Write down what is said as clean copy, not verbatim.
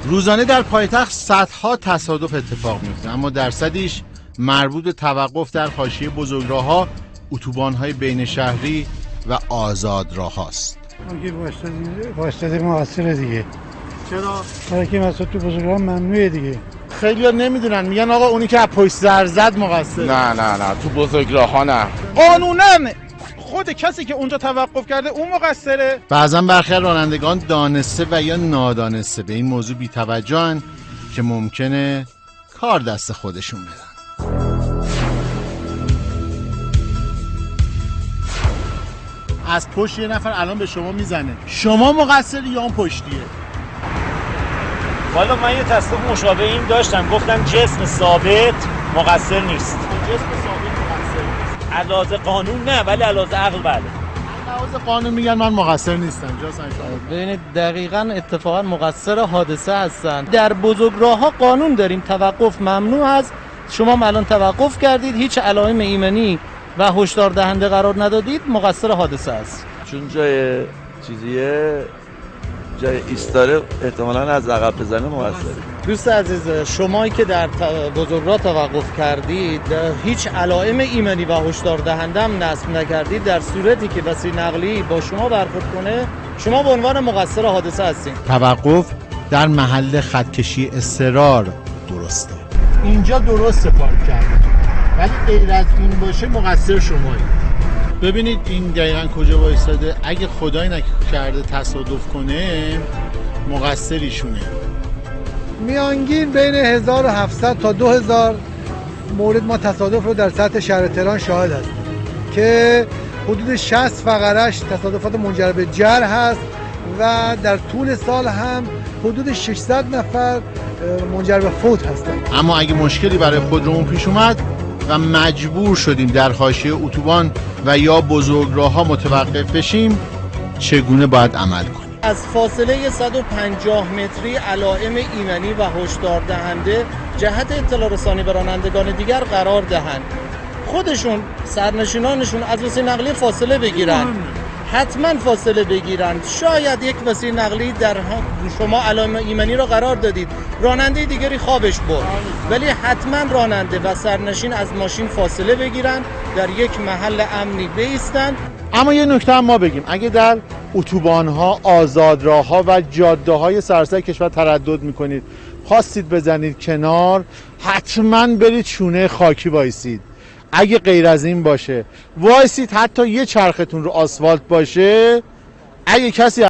روزانه در پایتخت صدها تصادف اتفاق میفته، اما درصدیش مربوط به توقف در حاشیه بزرگراه‌ها، اتوبان‌های بین شهری و آزادراه‌هاست. اگه واسطه مقصر دیگه. چرا؟ برای که مثلا تو بزرگراه ممنوعه دیگه. خیلی‌ها نمیدونن، میگن آقا اونی که از پشت سر زد مقصر. نه تو بزرگراه‌ها نه. قانونا خود کسی که اونجا توقف کرده اون مقصره. بعضا برخی رانندگان دانسته و یا نادانسته به این موضوع بی‌توجهن که ممکنه کار دست خودشون بدن. از پشت یه نفر الان به شما میزنه، شما مقصری یا اون پشتیه؟ والا من یه تصادف مشابه این داشتم، گفتم جسم ثابت مقصر نیست. جسم ثابت مقصر نیست. علاوه قانون نه، ولی علاوه عقل بله. علاوه قانون میگن من مقصر نیستم. ببینید دقیقاً اتفاقا مقصر حادثه هستن. در بزرگراه‌ها قانون داریم، توقف ممنوع است. شما الان توقف کردید، هیچ علائم ایمنی و هشدار دهنده قرار ندادید، مقصر حادثه است. چون جای چیزیه، جای ایستاره، احتمالاً از عقب بزنه مقصره. دوست عزیز، شمایی که در بزرگراه توقف کردید هیچ علائم ایمنی و هشدار دهنده هم نصب نکردید، در صورتی که وسیله نقلی با شما برخورد کنه شما به عنوان مقصر حادثه هستید. توقف در محل خطکشی اضطرار درسته. اینجا درسته پارک کردید، ولی غیر از این باشه مقصر شمایید. ببینید این دقیقاً کجا وایساده، اگه خدای نکرده تصادف کنه مقصریشونه. میانگین بین 1700 تا 2000 مورد ما تصادف رو در سطح شهر تهران شاهد هستیم که حدود 60 فقرش تصادفات منجر به جرح هست و در طول سال هم حدود 600 نفر منجر به فوت هستند. اما اگه مشکلی برای خودمون پیش اومد و مجبور شدیم در حاشیه اتوبان و یا بزرگراه‌ها متوقف بشیم، چگونه باید عمل کنیم؟ از فاصله 150 متری علائم ایمنی و هشدار دهنده جهت اطلاع رسانی به رانندگان دیگر قرار دهند. خودشون سرنشینانشون از وسیله نقلی فاصله بگیرن، حتما فاصله بگیرن. شاید یک وسیله نقلی در شما علائم ایمنی را قرار دادید، راننده دیگری خوابش برد، ولی حتما راننده و سرنشین از ماشین فاصله بگیرن، در یک محل امنی بایستند. اما یه نکته هم ما بگیم، اگه در اتوبان‌ها، آزادراه‌ها و جاده‌های سراسر کشور تردد می‌کنید، خواستید بزنید کنار، حتما برید شونه خاکی وایسید. اگه غیر از این باشه وایسید، حتی یه چرختون رو آسفالت باشه، اگه کسی